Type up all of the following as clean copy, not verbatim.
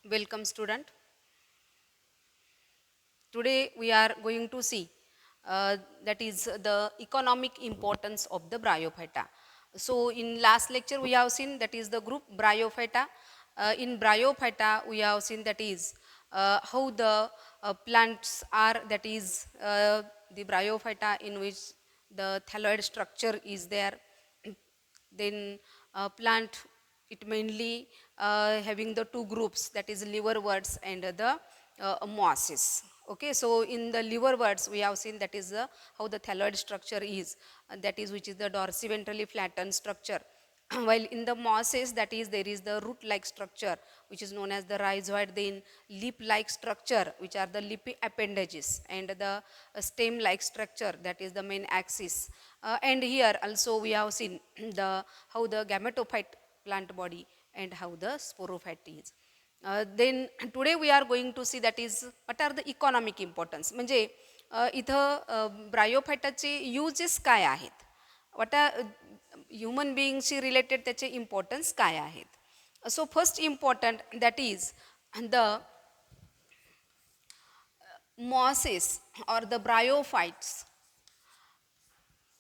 Welcome student. Today we are going to see that is the economic importance of the bryophyta. So in last lecture we have seen that is the group bryophyta. In bryophyta we have seen that is how the plants are, that is the bryophyta in which the thalloid structure is there. Then plant, it mainly having the two groups, that is liverworts and the mosses. Okay, so in the liverworts we have seen that is the how the thalloid structure is, that is which is the dorsiventrally flattened structure. While in the mosses, that is there is the root like structure which is known as the rhizoid, then leaf like structure which are the leafy appendages, and the stem like structure, that is the main axis. And here also we have seen the how the gametophyte plant body and how the sporophyte is. Then today we are going to see that is what are the economic importance, म्हणजे इथं ब्रायोफायटाचे uses काय आहेत, what are human बिईंगशी related त्याचे importance काय आहेत. So first important that is the mosses or the bryophytes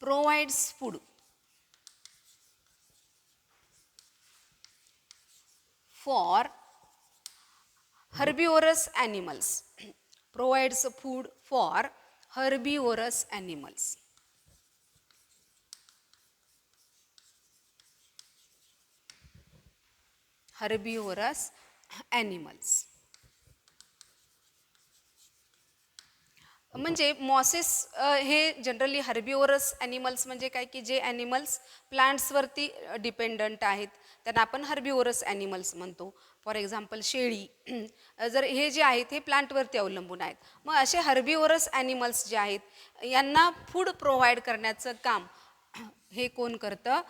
provides food for herbivorous animals, provides food for herbivorous animals. Herbivorous animals म्हणजे mosses हे generally हर्बिओरस animals म्हणजे काय की जे ॲनिमल्स प्लांट्सवरती डिपेंडंट आहेत त्यांना आपण हर्बिओरस ॲनिमल्स म्हणतो. फॉर एक्झाम्पल शेळी जर हे जे आहेत हे प्लांटवरती अवलंबून आहेत. मग असे हर्बिओरस ॲनिमल्स जे आहेत यांना फूड प्रोव्हाइड करण्याचं काम हे कोण करतं,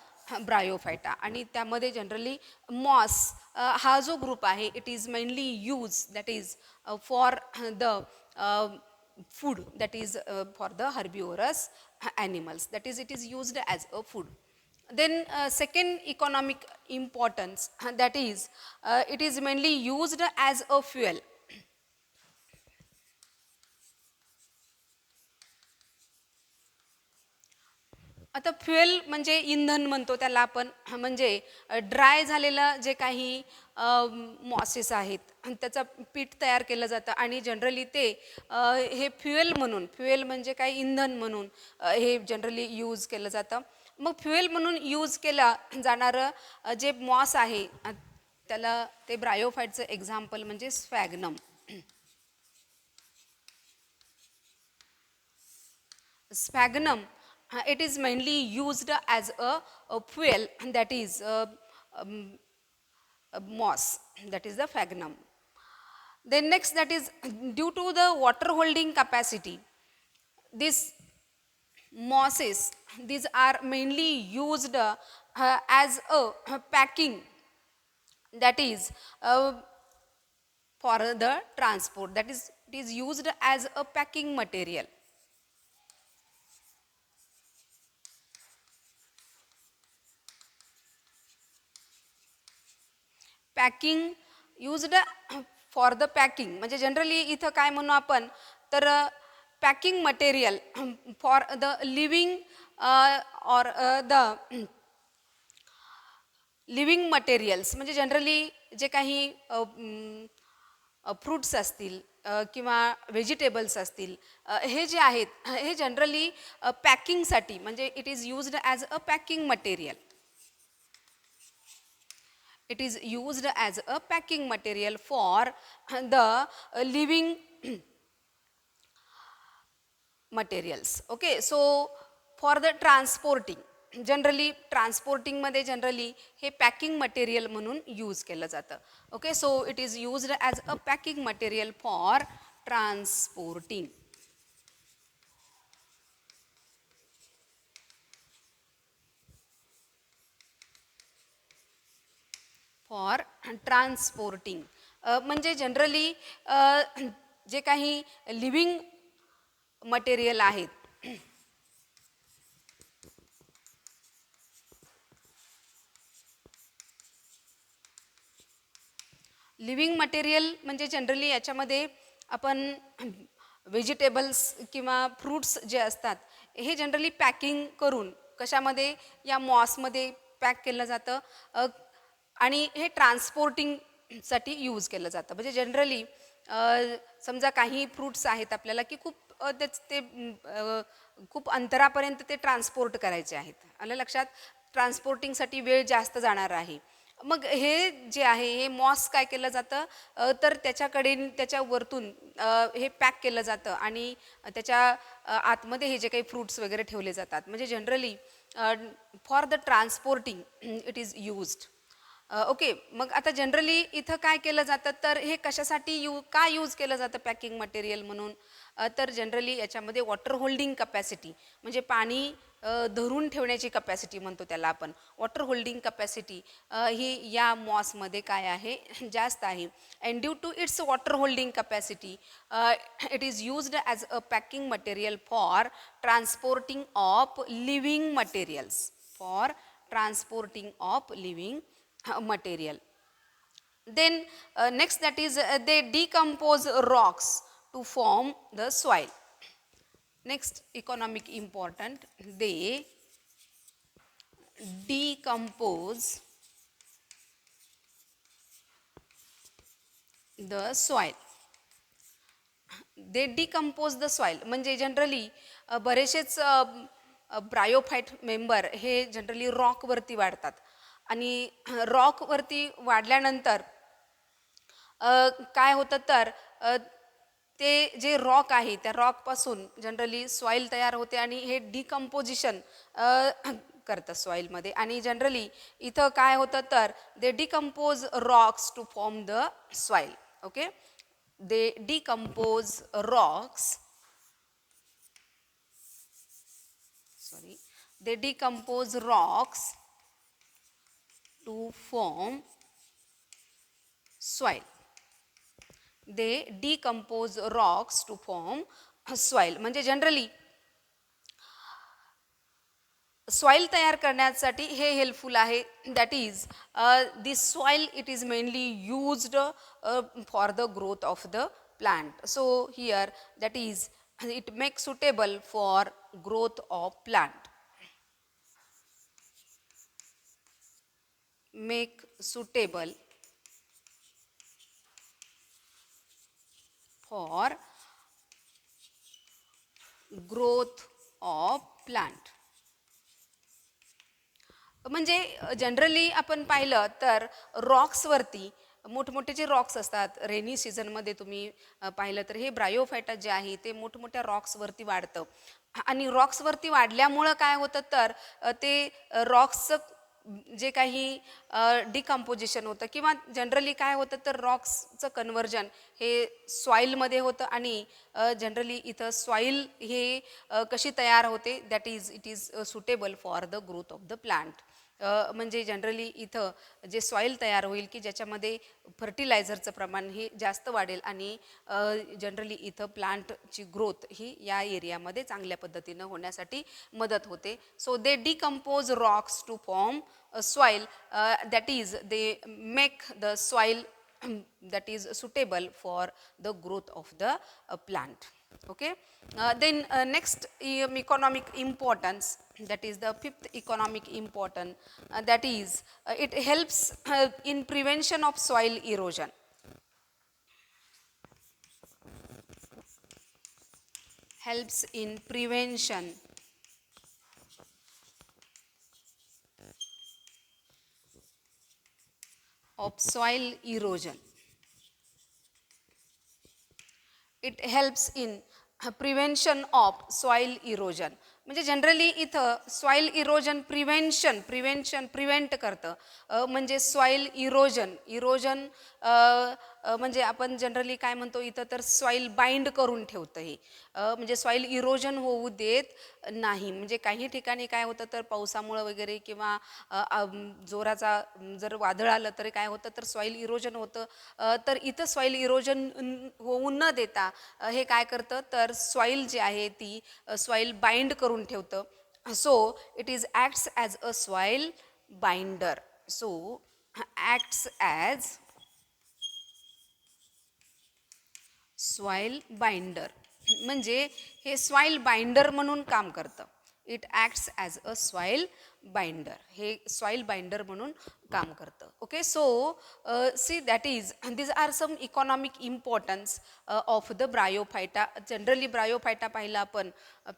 ब्रायोफायटा. आणि त्यामध्ये जनरली मॉस हा जो ग्रुप आहे it is mainly use that is for the food, that is for the herbivorous animals, that is it is used as a food. Then second economic importance, that is it is mainly used as a fuel. आता fuel म्हणजे इंधन म्हणतो त्याला आपण, म्हणजे dry झालेलं जे काही मॉसेस आहेत त्याचं पीठ तयार केलं जातं आणि जनरली ते हे फ्युएल म्हणून, फ्युएल म्हणजे काय इंधन म्हणून हे जनरली यूज केलं जातं. मग फ्युएल म्हणून यूज केलं जाणारं जे मॉस आहे त्याला ते ब्रायोफाईटचं एक्झाम्पल म्हणजे sphagnum. Sphagnum, it is mainly used as a fuel, that is a moss, that is the sphagnum. Then next, that is due to the water holding capacity, these mosses, these are mainly used as a packing, that is for the transport, that is it is used as a packing material. Packing used for the packing म्हणजे generally इथं काय म्हणू आपण तर packing material for the living or the living materials, म्हणजे generally जे काही fruits असतील किंवा व्हेजिटेबल्स असतील हे जे आहेत हे जनरली पॅकिंगसाठी म्हणजे it is used as a packing material. It is used as a packing material for the living materials. Okay, so for the transporting, generally ट्रान्सपोर्टिंगमध्ये जनरली हे पॅकिंग मटेरियल म्हणून यूज केलं जातं. Okay, so it is used as a packing material for transporting. For transporting म्हणजे generally जे काही living material आहेत living material म्हणजे जनरली याच्यामध्ये आपण व्हेजिटेबल्स किंवा फ्रूट्स जे असतात हे जनरली पॅकिंग करून कशामध्ये या मॉसमध्ये पॅक केलं जातं आणि हे ट्रान्सपोर्टिंगसाठी यूज केलं जातं. म्हणजे जनरली समजा काही फ्रूट्स आहेत आपल्याला की खूप खूप अंतरापर्यंत ते ट्रान्सपोर्ट करायचे आहेत. आलं लक्षात? ट्रान्सपोर्टिंगसाठी वेळ जास्त जाणार आहे. मग हे जे आहे हे मॉस काय केलं जातं तर त्याच्याकडे त्याच्या वरतून हे पॅक केलं जातं आणि त्याच्या आतमध्ये हे जे काही फ्रूट्स वगैरे ठेवले जातात. म्हणजे generally for the transporting it is used. Okay. मग आता जनरली इथं काय केलं जातं तर हे कशासाठी का यूज केलं जातं पॅकिंग मटेरियल म्हणून तर जनरली याच्यामध्ये वॉटर होल्डिंग कपॅसिटी म्हणजे पाणी धरून ठेवण्याची कपॅसिटी म्हणतो त्याला आपण. वॉटर होल्डिंग कपॅसिटी ही या मॉसमध्ये काय आहे जास्त आहे. And due to its water holding capacity it is used as a packing material for transporting of living materials. For transporting of living material. Then next that is they decompose rocks to form the soil. Next economic important, they decompose the soil. They decompose the soil म्हणजे generally बरेचसेच ब्रायोफाईट member हे generally रॉकवरती वाढतात आणि रॉकवरती वाढल्यानंतर काय होतं तर ते जे रॉक आहे त्या रॉकपासून जनरली सॉईल तयार होते आणि हे डिकम्पोजिशन करतं सॉईलमध्ये आणि जनरली इथं काय होतं तर they decompose rocks to form the soil. Okay. They decompose rocks they decompose rocks to form soil. They decompose rocks to form soil. म्हणजे जनरली सॉईल तयार करण्यासाठी हे हेल्पफुल आहे. That is this soil it is mainly used for the growth of the plant. So here that is it make suitable for growth of plant. Make suitable for growth of plant. म्हणजे generally आपण पाहिलं तर रॉक्सवरती मोठमोठे जे Roxx असतात rainy सीझनमध्ये तुम्ही पाहिलं तर हे ब्रायोफायटा जे आहे ते मोठमोठ्या रॉक्सवरती वाढतं आणि रॉक्सवरती वाढल्यामुळं काय होतं तर ते रॉक्सचं जे काही डिकम्पोजिशन होतं किंवा जनरली काय होतं तर रॉक्सचं कन्वर्जन हे सॉईलमध्ये होतं आणि जनरली इथं सॉईल हे कशी तयार होते that is it is suitable for the growth of the plant. म्हणजे जनरली इथं जे सॉईल तयार होईल की ज्याच्यामध्ये फर्टिलायझरचं प्रमाण हे जास्त वाढेल आणि जनरली इथं प्लांटची ग्रोथ ही या एरियामध्ये चांगल्या पद्धतीनं होण्यासाठी मदत होते. So they decompose rocks to form soil that is they make the soil that is suitable for the growth of the plant. Okay. Then next economic importance, that is the fifth economic importance, that is it helps in prevention of soil erosion. Helps in prevention of soil erosion. It helps in prevention of soil erosion. म्हणजे generally इथं soil erosion prevent करतं म्हणजे soil erosion म्हणजे आपण generally काय म्हणतो इथं तर सॉईल बाइंड करून ठेवतं हे म्हणजे सॉईल इरोजन होऊ देत नाही. म्हणजे काही ठिकाणी काय होतं तर पावसामुळं वगैरे किंवा जोराचा जर वादळ आलं तरी काय होतं तर सॉईल इरोजन होतं तर इथं सॉईल इरोजन होऊ न देता हे काय करतं तर सॉईल जी आहे ती सॉईल बाइंड करून ठेवतं. So it is acts as a soil binder. So acts as soil binder म्हणजे हे सॉईल बाइंडर म्हणून काम करतं. It acts as a soil binder. हे सॉईल बाइंडर म्हणून काम करतं. Okay, so see that is these are some economic importance of the Bryophyta. Generally Bryophyta पाहिलं आपण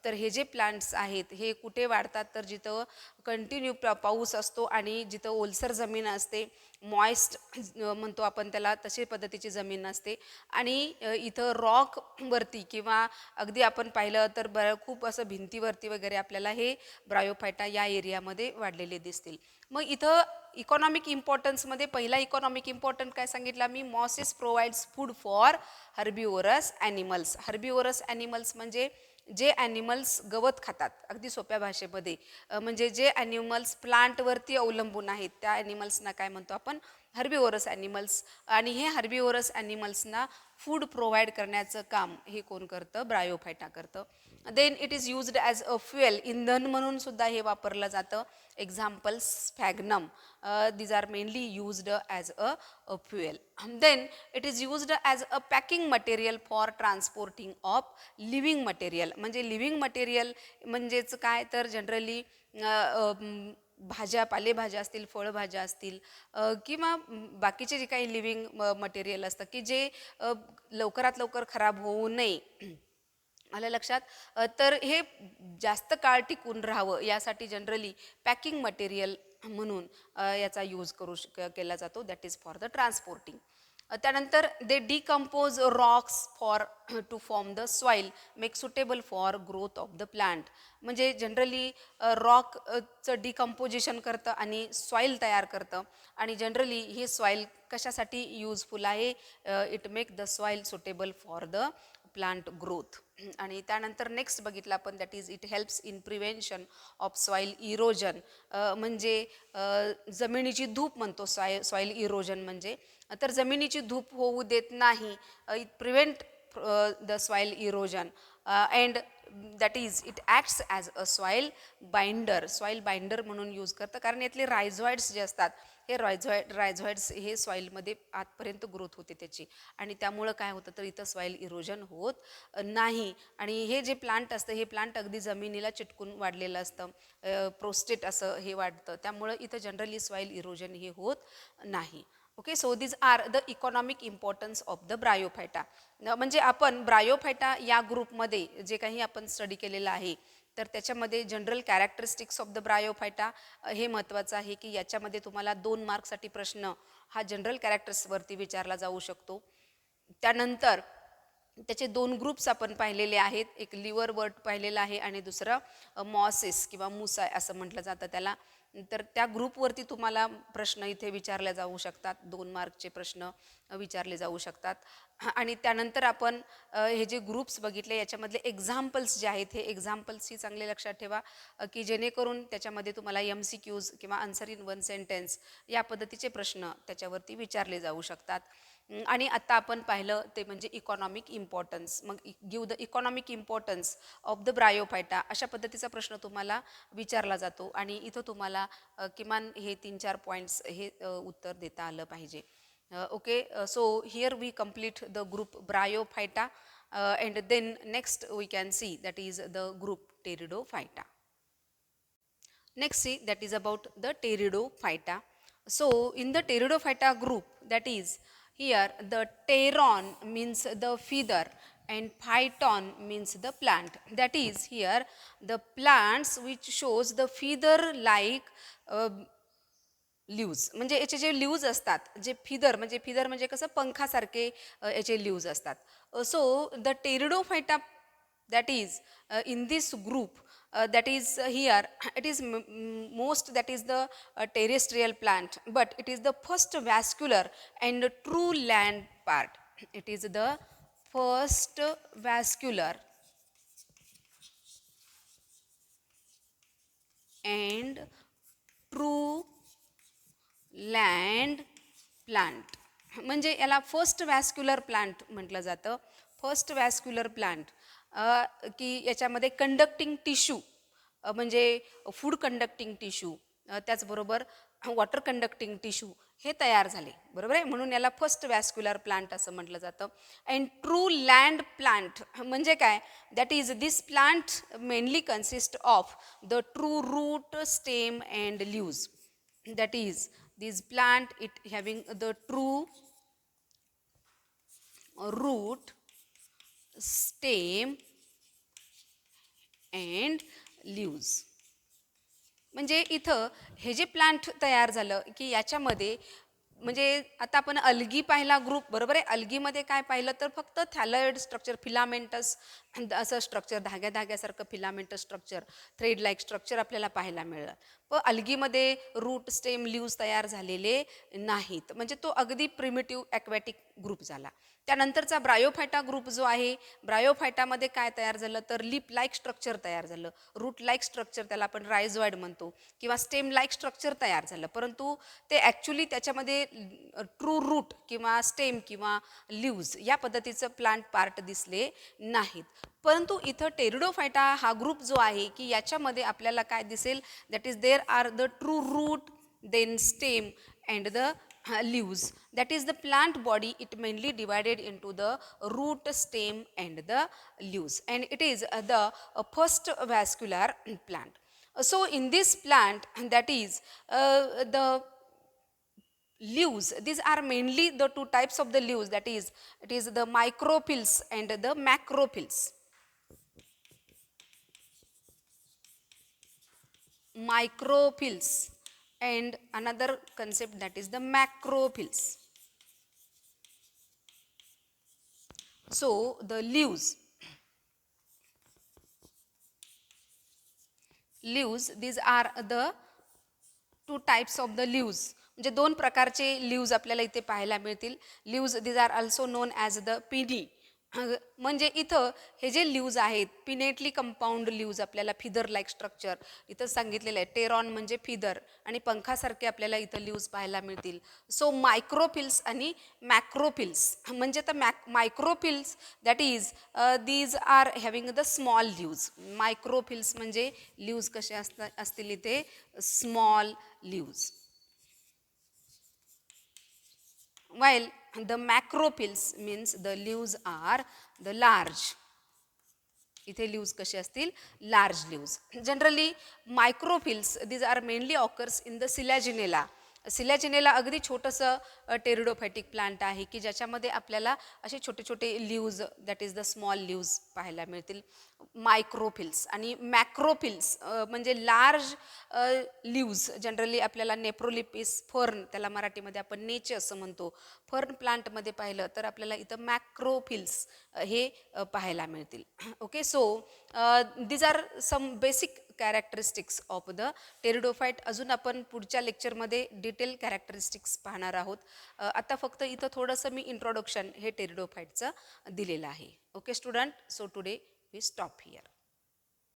तर हे जे प्लांट्स आहेत हे कुठे वाढतात तर जिथं कंटिन्यू पाऊस असतो आणि जिथं ओलसर जमीन असते, मॉइस्ट म्हणतो आपण त्याला, तशी पद्धतीची जमीन असते. आणि इथं रॉकवरती किंवा अगदी आपण पाहिलं तर खूप असं भिंतीवरती वगैरे आपल्याला हे ब्रायोफायटा या एरियामध्ये वाढलेले दिसतील. मग इथं इकॉनॉमिक इम्पॉर्टन्समध्ये पहिला इकॉनॉमिक इम्पॉर्टंट काय सांगितला मी, mosses provides food for herbivorous animals. Herbivorous animals म्हणजे जे ॲनिमल्स गवत खातात, अगदी सोप्या भाषेमध्ये म्हणजे जे ॲनिमल्स प्लांटवरती अवलंबून आहेत त्या ॲनिमल्सना काय म्हणतो आपण, हर्बिओरस ॲनिमल्स. आणि हे हर्बिओरस ॲनिमल्सना फूड प्रोव्हाइड करण्याचं काम हे कोण करतं, ब्रायोफायटा करतं. Then it is used as a fuel, इंधन म्हणून सुद्धा हे वापरलं जातं. Examples sphagnum, these are mainly used as a fuel. Then it is used as a packing material for transporting of living material. म्हणजे लिव्हिंग मटेरियल म्हणजेच काय तर जनरली भाज्या, पालेभाज्या असतील, फळभाज्या असतील किंवा बाकीचे जे काही लिव्हिंग मटेरियल असतं की जे लवकरात लवकर खराब होऊ नये, आलं लक्षात. तर हे जास्त काळ टिकून राहावं यासाठी जनरली पॅकिंग मटेरियल म्हणून याचा यूज केला जातो. That is for the transporting. त्यानंतर they decompose rocks for to form the soil, make suitable for growth of the plant. म्हणजे जनरली रॉकचं डिकम्पोजिशन करतं आणि सॉईल तयार करतं. आणि जनरली हे सॉईल कशासाठी यूजफुल आहे, it make the soil suitable for the plant growth. आणि त्यानंतर नेक्स्ट बघितलं आपण, that is it helps in prevention of soil erosion. म्हणजे जमिनीची धूप म्हणतो सॉईल इरोजन म्हणजे, तर जमिनीची धूप होऊ देत नाही. It prevent the soil erosion and that is it acts as a soil binder. Soil binder म्हणून यूज करतं कारण यातले रायझॉइड्स जे असतात हे रायझॉइड्स हे सॉईलमध्ये आतपर्यंत ग्रोथ होते त्याची, आणि त्यामुळं काय होतं तर इथं सॉईल इरोजन होत नाही. आणि हे जे प्लांट असतं हे प्लांट अगदी जमिनीला चिटकून वाढलेलं असतं, प्रोस्टेट असं हे वाढतं, त्यामुळं इथं जनरली सॉईल इरोजन हे होत नाही. Okay, so these are the economic importance of the Bryophyta. म्हणजे आपण ब्रायोफायटा या ग्रुपमध्ये जे काही आपण स्टडी केलेलं आहे तर त्याच्यामध्ये general characteristics of the Bryophyta हे महत्त्वाचं आहे की याच्यामध्ये तुम्हाला 2 मार्क्ससाठी प्रश्न हा जनरल कॅरेक्टर्सवरती विचारला जाऊ शकतो. त्यानंतर त्याचे 2 ग्रुप्स आपण पाहिलेले आहेत, एक लिव्हर वर्ट पाहिलेला आहे आणि दुसरं मॉसेस किंवा मुसाय असं म्हटलं जातं त्याला. तर त्या ग्रुपवरती तुम्हाला प्रश्न इथे विचारले जाऊ शकतात, 2 मार्कचे प्रश्न विचारले जाऊ शकतात. आणि त्यानंतर आपण हे जे ग्रुप्स बघितले याच्यामधले एक्झाम्पल्स जे आहेत हे एक्झाम्पल्सही चांगले लक्षात ठेवा की जेणेकरून त्याच्यामध्ये तुम्हाला MCQs किंवा आन्सर इन 1 सेंटेन्स या पद्धतीचे प्रश्न त्याच्यावरती विचारले जाऊ शकतात. आणि आत्ता आपण पाहिलं ते म्हणजे इकॉनॉमिक इम्पॉर्टन्स. मग give the economic importance of the Bryophyta अशा पद्धतीचा प्रश्न तुम्हाला विचारला जातो आणि इथं तुम्हाला किमान हे 3-4 पॉईंट्स हे उत्तर देता आलं पाहिजे. Okay, so here we complete the group Bryophyta and then next we can see that is the group Pteridophyta. Next see that is about the Pteridophyta. So in the Pteridophyta group, that is here the pteron means the feather and phyton means the plant. That is here the plants which shows the feather like ल्यूज, म्हणजे याचे जे ल्यूज असतात, जे feather म्हणजे कसं पंखासारखे याचे ल्यूज असतात. So the Pteridophyta that is in this group that is here it is most that is the terrestrial plant, but it is the first vascular and true land part. It is the first vascular and true land plant. म्हणजे याला first वॅस्क्युलर plant म्हटलं जातं. First वॅस्क्युलर plant की याच्यामध्ये conducting tissue म्हणजे food conducting tissue त्याचबरोबर water conducting tissue हे तयार झाले, बरोबर आहे. म्हणून याला फर्स्ट वॅस्क्युलर प्लांट असं म्हटलं जातं. अँड ट्रू लँड प्लांट म्हणजे काय, that is this plant mainly consist of the true root stem and leaves. That is this plant it having the true root stem and leaves. म्हणजे इथं हे जे plant तयार झालं की याच्यामध्ये म्हणजे आता आपण अल्गी पाहिला ग्रुप, बरोबर आहे. अल्गीमध्ये काय पाहिलं तर फक्त थॅलॉइड स्ट्रक्चर, फिलामेंटस असं स्ट्रक्चर, धाग्या धाग्यासारखं filamentous structure, thread like structure आपल्याला पाहायला मिळलं. पण अल्गीमध्ये रूट स्टेम लीव्ज तयार झालेले नाहीत. म्हणजे तो अगदी प्रिमिटिव्ह ॲक्वॅटिक ग्रुप झाला. त्यानंतरचा ब्रायोफायटा ग्रुप जो आहे, ब्रायोफायटामध्ये काय तयार झालं तर लिप लाईक स्ट्रक्चर तयार झालं, रूट लाईक स्ट्रक्चर, त्याला आपण रायझॉइड म्हणतो, किंवा स्टेम लाईक स्ट्रक्चर तयार झालं. परंतु ते ॲक्च्युली त्याच्यामध्ये ट्रू रूट किंवा स्टेम किंवा लीव्ज या पद्धतीचं प्लांट पार्ट दिसले नाहीत. परंतु इथं टेरिडोफायटा हा ग्रुप जो आहे की याच्यामध्ये आपल्याला काय दिसेल, that is there are the true root, then stem and the leaves. That is the plant body, it mainly divided into the root, stem and the leaves, and it is the first vascular plant. So in this plant, that is the leaves, these are mainly the two types of the leaves, that is it is the microphylla and the macrophylla. Microphylla and another concept, that is the macrophylla. So the leaves, these are the two types of the leaves. म्हणजे दोन प्रकारचे leaves आपल्याला इथे पाहायला मिळतील. Leaves these are also known as the pinnae. म्हणजे इथं हे जे लीव्ज आहेत, पिनेटली कंपाऊंड लीव्ज, आपल्याला फिदर लाईक स्ट्रक्चर इथं सांगितलेलं आहे. टेरॉन म्हणजे फिदर आणि पंखासारखे आपल्याला इथं लीव्ज पाहायला मिळतील. सो मायक्रोफिल्स आणि मॅक्रोफिल्स म्हणजे तर microphylls that is these are having the small leaves. Microphylls म्हणजे लीव्ज कसे असतील इथे, small leaves. While the macrophylls means the leaves are the large. इथे लीव्ज कसे असतील, large leaves. Generally microphylls these are mainly occurs in the selaginella. Selaginella अगदी छोटंसं टेरिडोफायटिक plant आहे की ज्याच्यामध्ये आपल्याला असे छोटे छोटे leaves, that is the small leaves पाहायला मिळतील. मायक्रोफिल्स आणि मॅक्रोफिल्स म्हणजे लार्ज लीव्ज. जनरली आपल्याला नेप्रोलिपिस फर्न, त्याला मराठीमध्ये आपण नेचे असं म्हणतो, फर्न प्लांटमध्ये पाहिलं तर आपल्याला इथं मॅक्रोफिल्स हे पाहायला मिळतील. Okay, so these are some basic characteristics of the pteridophyte. अजून आपण पुढच्या लेक्चरमध्ये डिटेल कॅरेक्टरिस्टिक्स पाहणार आहोत. आता फक्त इथं थोडंसं मी इंट्रोडक्शन हे टेरिडोफाईटचं दिलेलं आहे. Okay student, so today we stop here.